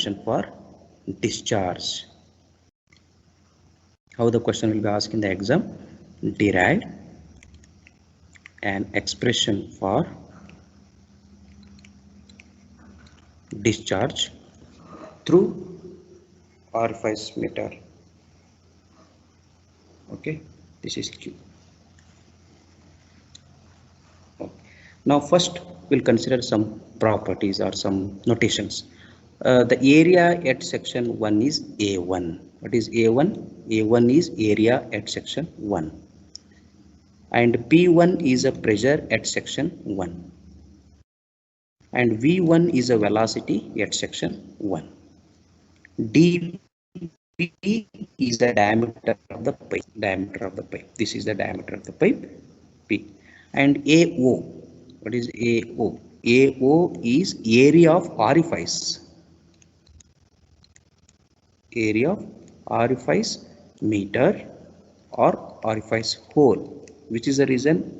expression for discharge. How the question will be asked in the exam? Derive an expression for discharge through orifice meter. Okay, this is Q. Okay. Now first we'll consider some properties or some notations. The area at section 1 is A1. What is A1? A1 is area at section 1. And P1 is a pressure at section 1. And V1 is a velocity at section 1. dP is the diameter of the pipe. This is the diameter of the pipe P. And AO, what is AO? AO is area of orifice. Area of orifice meter or orifice hole, which is the reason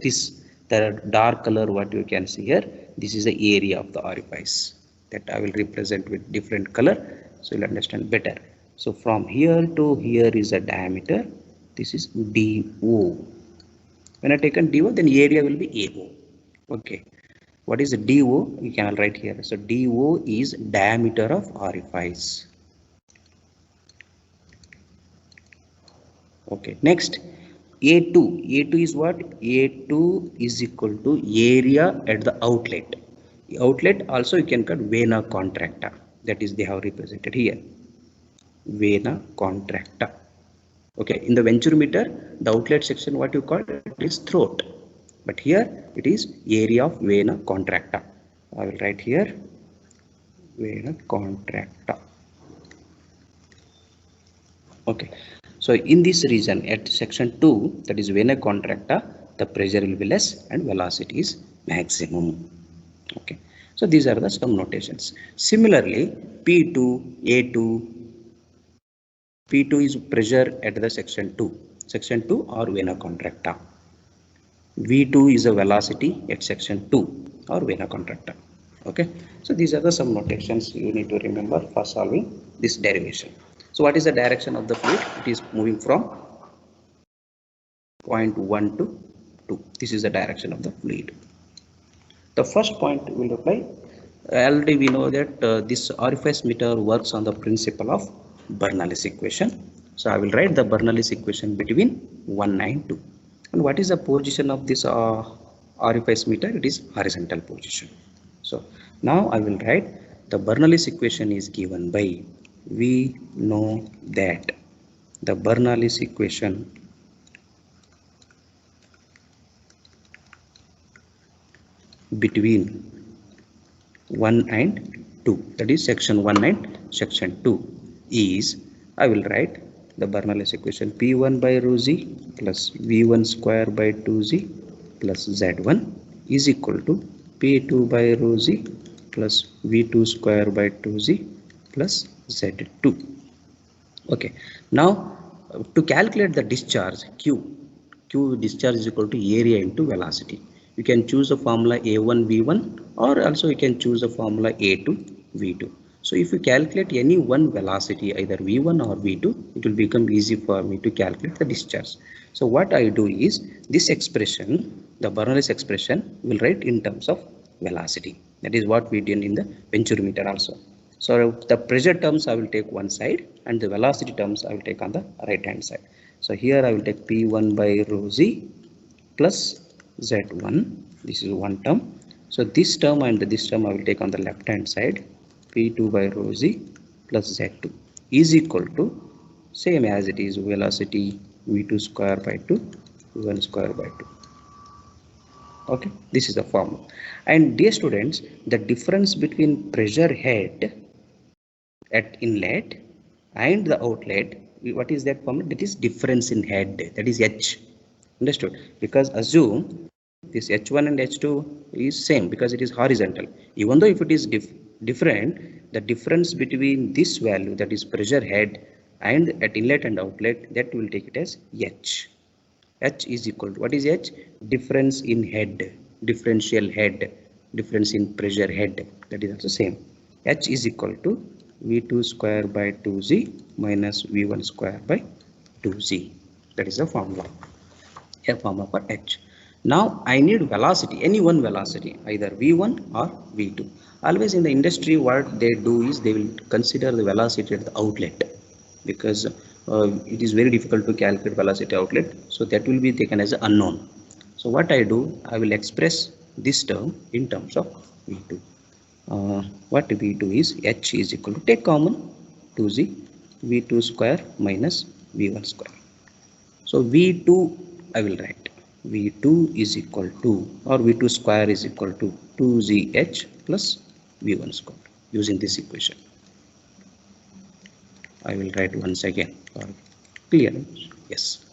the dark color what you can see here, this is the area of the orifice that I will represent with different color, so you'll understand better. So from here to here is a diameter. This is DO. When I taken DO, then area will be AO. Okay. What is DO? You can write here. So DO is diameter of orifice. Okay. Next, A2. A2 is what? A2 is equal to area at the outlet. The outlet also you can call vena contracta. That is they have represented here. Vena contracta. Okay, in the venturometer, the outlet section what you call it is throat, but here it is area of vena contracta. I will write here vena contracta. Okay, so in this region at section 2, that is vena contracta, the pressure will be less and velocity is maximum. Okay, so these are the some notations. Similarly, P2, A2. P2 is pressure at the section 2. Section 2 or vena contracta. V2 is a velocity at section 2 or vena contracta. Okay. So these are the some notations you need to remember for solving this derivation. So what is the direction of the fluid? It is moving from point 1 to 2. This is the direction of the fluid. The first point will apply. Already we know that this orifice meter works on the principle of Bernoulli's equation. So I will write the Bernoulli's equation between 1 and 2. And what is the position of this orifice meter? It is horizontal position. So now I will write the Bernoulli's equation is given by, we know that the Bernoulli's equation between 1 and 2, that is section 1 and section 2, is, I will write the Bernoulli's equation P1 by rho z plus V1 square by 2z plus Z1 is equal to P2 by rho z plus V2 square by 2z plus Z2. Okay, now to calculate the discharge Q discharge is equal to area into velocity. You can choose the formula A1 V1 or also you can choose the formula A2 V2. So if you calculate any one velocity, either V1 or V2, it will become easy for me to calculate the discharge. So what I do is this expression, the Bernoulli's expression, will write in terms of velocity. That is what we did in the venturometer also. So the pressure terms I will take one side and the velocity terms I will take on the right hand side. So here I will take P1 by rho z plus Z1. This is one term. So this term and this term I will take on the left hand side. P2 by rho z plus Z2 is equal to same as it is velocity V2 square by 2 V1 square by 2. Okay, this is the formula. And dear students, the difference between pressure head at inlet and the outlet, what is that formula? That is difference in head, that is H. Understood? Because assume this H1 and H2 is same because it is horizontal. Even though if it is different, the difference between this value, that is pressure head, and at inlet and outlet, that will take it as H. H is equal to, what is H? Difference in head, differential head, difference in pressure head, that is also same. H is equal to v2 square by 2z minus v1 square by 2z. That is the formula, a formula for h. Now I need velocity, any one velocity, either v1 or v2. Always in the industry, what they do is they will consider the velocity at the outlet, because it is very difficult to calculate velocity outlet, so that will be taken as an unknown. So what I do, I will express this term in terms of v2. What v2 is, h is equal to, take common, 2z, v2 square minus v1 square. So v2 I will write, v2 is equal to, or v2 square is equal to 2zh plus v1 square, using this equation. I will write once again for clearance. Yes.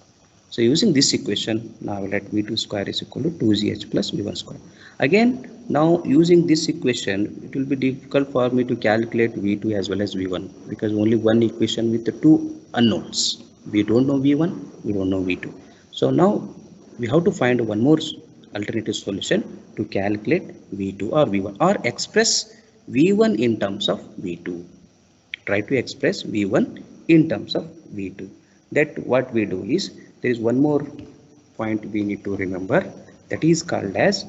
So using this equation, now I will write v2 square is equal to 2zh plus v1 square. Again, now using this equation, it will be difficult for me to calculate v2 as well as v1, because only one equation with the two unknowns. We don't know v1, we don't know v2. So now we have to find one more alternative solution to calculate v2 or v1, or express v1 in terms of v2. Try to express v1 in terms of v2. That what we do is, there is one more point we need to remember, that is called as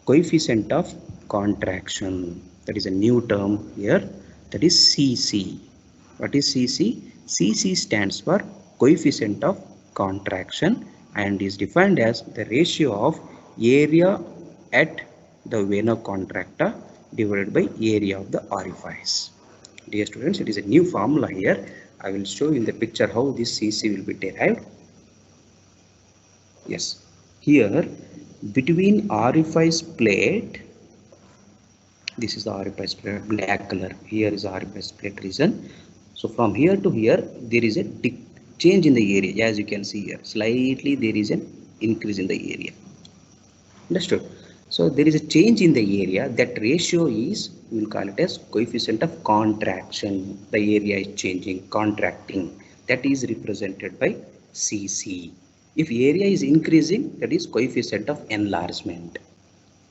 coefficient of contraction. That is a new term here, that is cc. What is cc? Cc stands for coefficient of contraction and is defined as the ratio of area at the vena contracta divided by area of the orifice. Dear students, it is a new formula here. I will show you in the picture how this cc will be derived. Yes, here between orifice plate, this is the orifice plate, black color, here is the orifice plate region. So from here to here, there is a change in the area, as you can see here, slightly there is an increase in the area. Understood? So there is a change in the area. That ratio is, we will call it as coefficient of contraction. The area is changing, contracting. That is represented by cc. If area is increasing, that is coefficient of enlargement.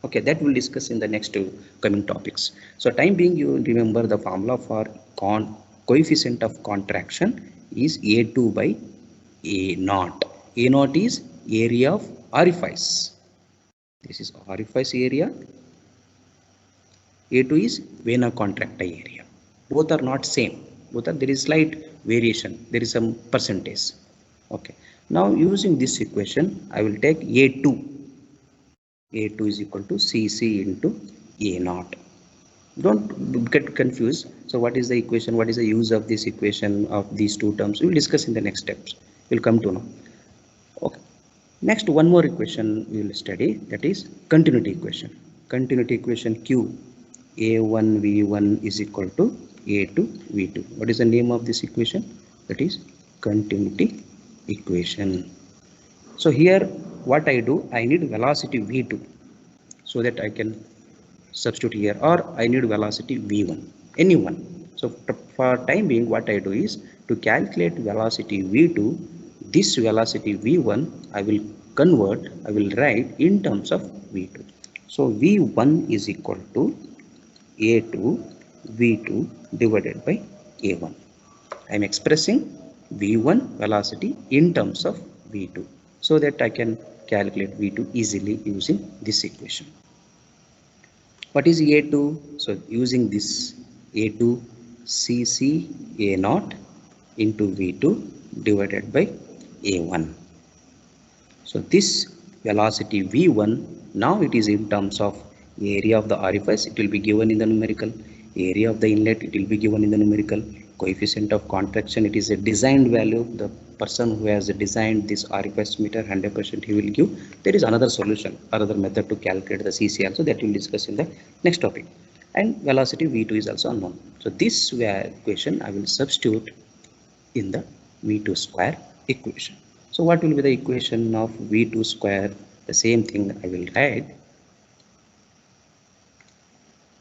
Okay, that we'll discuss in the next coming topics. So time being, you remember the formula for coefficient of contraction is A2 by A0. A0 is area of orifice. This is orifice area. A2 is vena contracta area. Both are not same. Both are, there is slight variation. There is some percentage. Okay. Now using this equation, I will take A2. A2 is equal to cc into A0. Don't get confused. So what is the equation? What is the use of this equation of these two terms? We will discuss in the next steps. We'll come to know. Okay. Next, one more equation we will study, that is continuity equation. Continuity equation Q, A1 V1 is equal to A2 V2. What is the name of this equation? That is continuity equation. So here what I do, I need velocity v2, so that I can substitute here, or I need velocity v1, any one. So for time being, what I do is, to calculate velocity v2, this velocity v1 I will convert, I will write in terms of v2. So v1 is equal to a2 v2 divided by a1. I am expressing v1 velocity in terms of v2, so that I can calculate v2 easily using this equation. What is a2? So using this, a2 cc a0 into v2 divided by a1. So this velocity v1, now it is in terms of area of the orifice, it will be given in the numerical. Area of the inlet, it will be given in the numerical. Coefficient of contraction, it is a designed value. The person who has designed this orifice meter, 100% he will give. There is another solution, another method to calculate the cc also, that we will discuss in the next topic. And velocity v2 is also unknown. So this equation I will substitute in the v2 square equation. So what will be the equation of v2 square? The same thing I will write.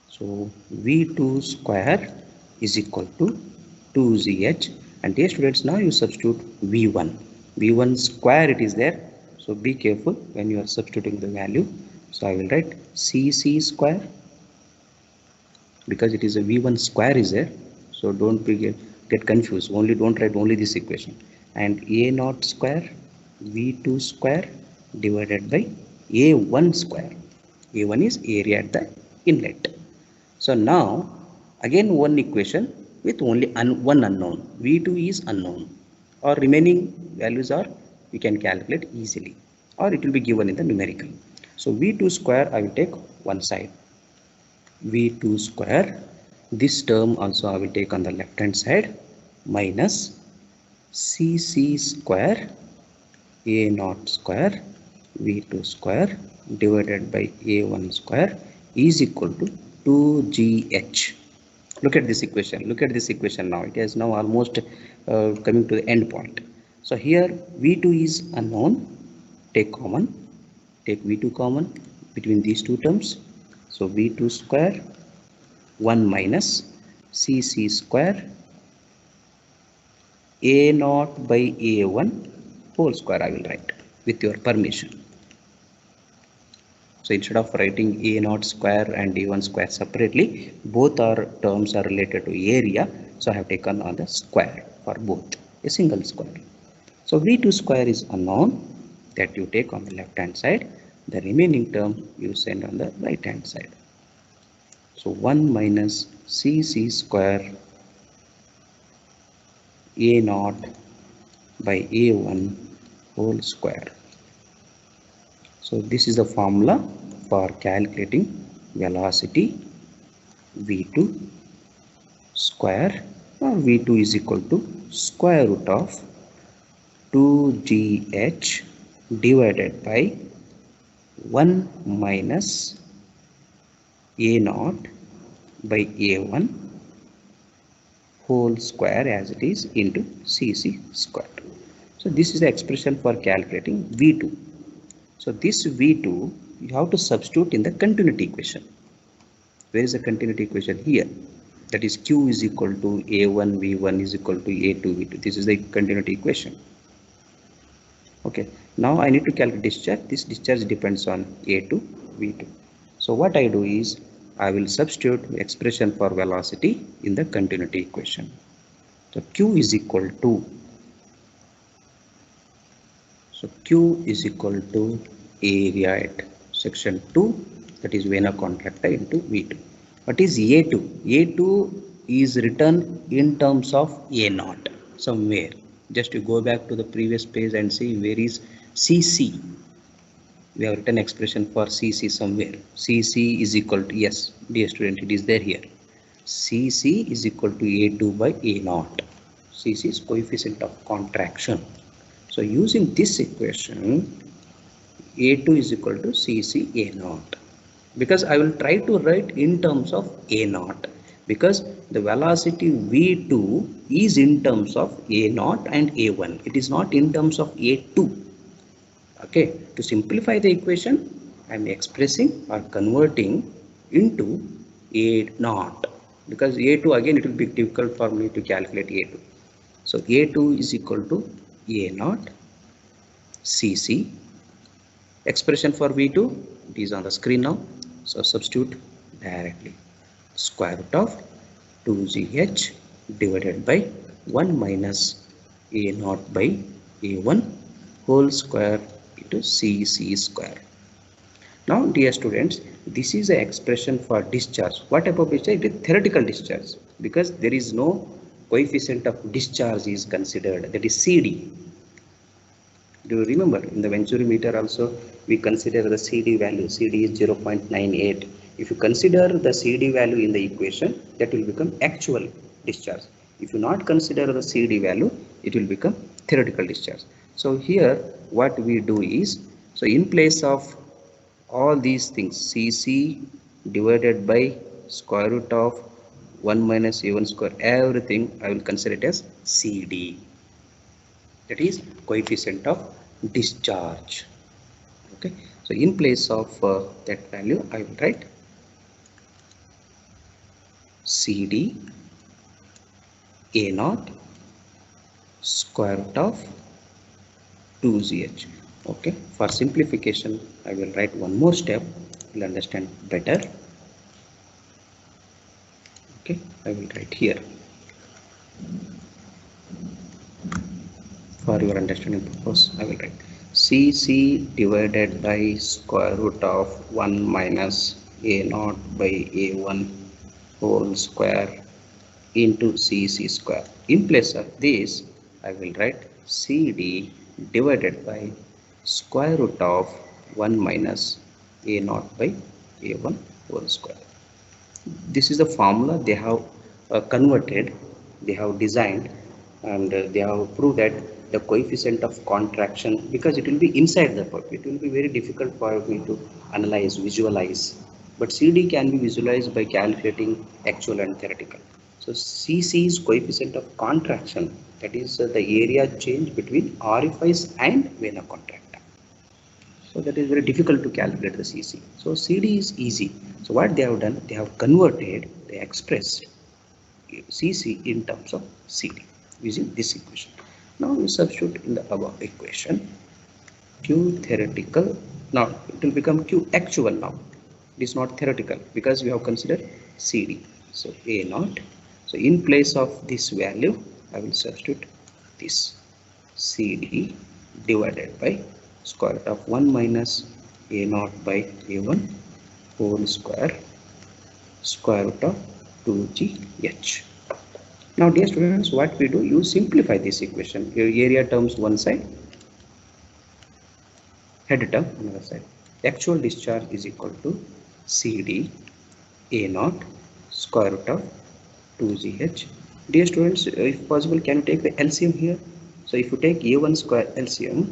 So v2 square is equal to 2zh, and dear students, now you substitute v1 square, it is there, so be careful when you are substituting the value. So I will write cc square, because it is a v1 square is there, So don't get confused. Only don't write only this equation. And a naught square v2 square divided by a1 square. A1 is area at the inlet. So now again one equation with only one unknown. V2 is unknown, or remaining values are we can calculate easily, or it will be given in the numerical. So V2 square I will take one side. V2 square, this term also I will take on the left hand side, minus CC square A naught square V2 square divided by A1 square is equal to 2GH. Look at this equation. Look at this equation now. It is now almost coming to the end point. So here V2 is unknown. Take common. Take V2 common between these two terms. So V2 square 1 minus CC square A naught by A1 whole square I will write with your permission. So instead of writing A naught square and A1 square separately, both our terms are related to area. So I have taken on the square for both, a single square. So V2 square is unknown, that you take on the left hand side. The remaining term you send on the right hand side. So 1 minus CC square A naught by A1 whole square. So this is the formula for calculating velocity V2 square, or V2 is equal to square root of 2GH divided by 1 minus A naught by A1 whole square as it is into CC square. So this is the expression for calculating V2. So this V2 you have to substitute in the continuity equation. Where is the continuity equation? Here. That is Q is equal to A1 V1 is equal to A2 V2. This is the continuity equation. Okay. Now I need to calculate discharge. This discharge depends on A2 V2. So what I do is I will substitute the expression for velocity in the continuity equation. So Q is equal to area at section 2, that is vena contracta, into V2. What is A2? A2 is written in terms of A naught somewhere. Just to go back to the previous page and see where is CC. We have written expression for CC somewhere. CC is equal to, yes, dear student, it is there here. CC is equal to A2 by A naught. CC is coefficient of contraction. So using this equation, A2 is equal to CC A naught. Because I will try to write in terms of A naught. Because the velocity V2 is in terms of A naught and A1. It is not in terms of A2. Okay, to simplify the equation, I am expressing or converting into A naught. Because A2 again it will be difficult for me to calculate A2. So A2 is equal to A naught CC. Expression for V2, it is on the screen now. So substitute directly. Square root of 2GH divided by 1 minus A naught by A1 whole square into CC square. Now dear students, this is the expression for discharge. What about discharge? It is theoretical discharge, because there is no coefficient of discharge is considered, that is CD. Do you remember in the Venturi meter also we consider the CD value? CD is 0.98. If you consider the CD value in the equation, that will become actual discharge. If you not consider the CD value, it will become theoretical discharge. So here what we do is, so in place of all these things, CC divided by square root of 1 minus A1 square, everything I will consider it as CD. That is coefficient of discharge. Okay, so in place of that value I will write CD A naught square root of 2GH. Okay, for simplification I will write one more step, you will understand better. Okay, I will write here For your understanding purpose, I will write Cc divided by square root of 1 minus a naught by a1 whole square into Cc square. In place of this, I will write Cd divided by square root of 1 minus a naught by a1 whole square. This is the formula they have converted, they have designed, and they have proved that the coefficient of contraction, because it will be inside the pulp, it will be very difficult for me to analyze, visualize, but CD can be visualized by calculating actual and theoretical. So CC is coefficient of contraction, that is the area change between orifice and vena contracta. So that is very difficult to calculate the CC. So CD is easy. So what they have done, they have converted, they expressed CC in terms of CD using this equation. Now we substitute in the above equation Q theoretical. Now it will become Q actual now. It is not theoretical because we have considered CD. So A naught. So in place of this value, I will substitute this CD divided by square root of 1 minus a naught by a1 whole square root of 2gh. Now dear students, what we do, you simplify this equation. Your area terms one side, head term another side. Actual discharge is equal to CD a naught square root of 2gh. Dear students, if possible, can you take the LCM here? So if you take a1 square LCM,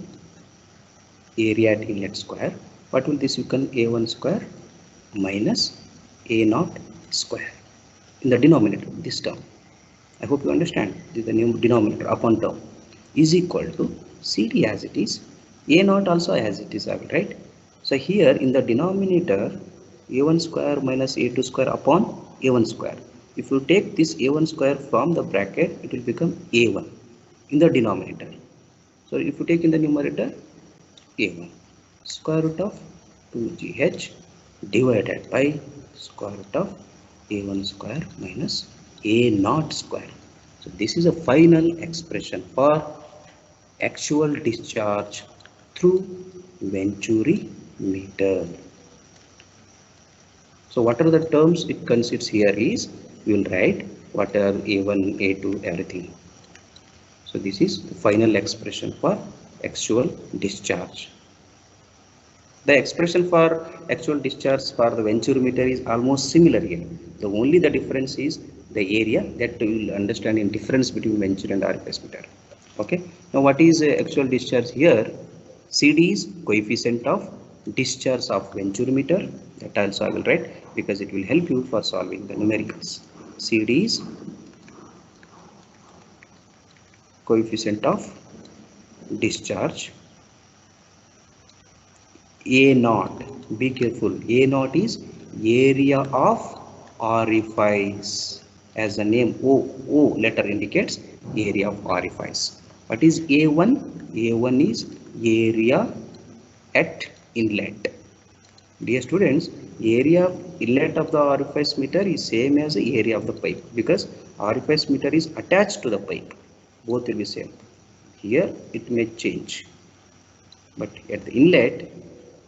area at inlet square, what will this become? A1 square minus a naught square in the denominator, this term. I hope you understand. This is the new denominator upon term is equal to CD as it is, a naught also as it is, I will write. So here in the denominator, a1 square minus a2 square upon a1 square. If you take this a1 square from the bracket, it will become a1 in the denominator. So if you take in the numerator, a1 square root of 2gh divided by square root of a1 square minus a naught square. So this is a final expression for actual discharge through Venturi meter. So what are the terms it consists here is, we will write what are a1, a2, everything. So this is the final expression for actual discharge. The expression for actual discharge for the Venturi meter is almost similar here. The only the difference is the area, that you will understand in difference between Venturi and orifice meter. Okay. Now what is actual discharge here? CD is coefficient of discharge of Venturi meter. That also I will write because it will help you for solving the numericals. CD is coefficient of discharge. A naught, be careful, A naught is area of orifice, as the name O letter indicates, area of orifice. What is A1? A1 is area at inlet. Dear students, area of inlet of the orifice meter is same as the area of the pipe, because orifice meter is attached to the pipe. Both will be same. Here it may change, but at the inlet,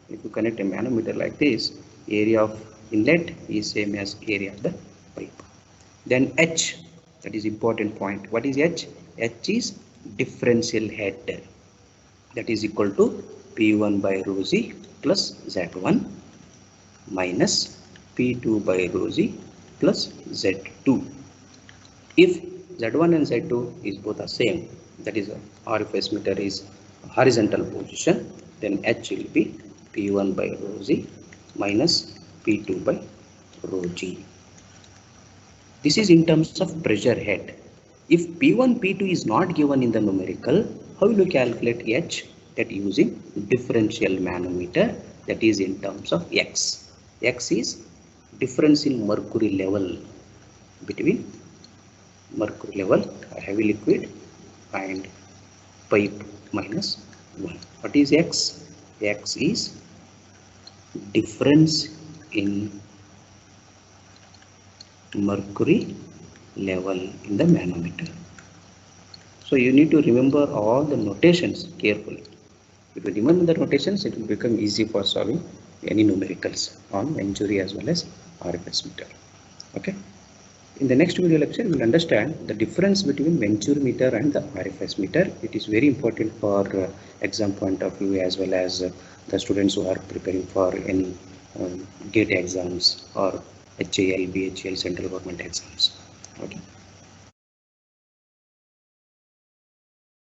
if you connect a manometer like this, area of inlet is same as area of the pipe. Then H, that is important point. What is H? H is differential head. That is equal to P1 by rho Z plus Z1 minus P2 by rho Z plus Z2. If Z1 and Z2 is both the same, that is orifice meter is horizontal position, then H will be P1 by rho Z minus P2 by rho G. This is in terms of pressure head. If P1, P2 is not given in the numerical, how will you calculate H? That using differential manometer, that is in terms of X. X is difference in mercury level between mercury level, heavy liquid, and pipe minus 1. What is X? X is difference in mercury level in the manometer. So you need to remember all the notations carefully. If you remember the notations, it will become easy for solving any numericals on Venturi as well as RFS meter. Okay. In the next video lecture, we will understand the difference between Venturi meter and the RFS meter. It is very important for exam point of view, as well as the students who are preparing for any GATE exams or HAL, BHEL, central government exams. Okay.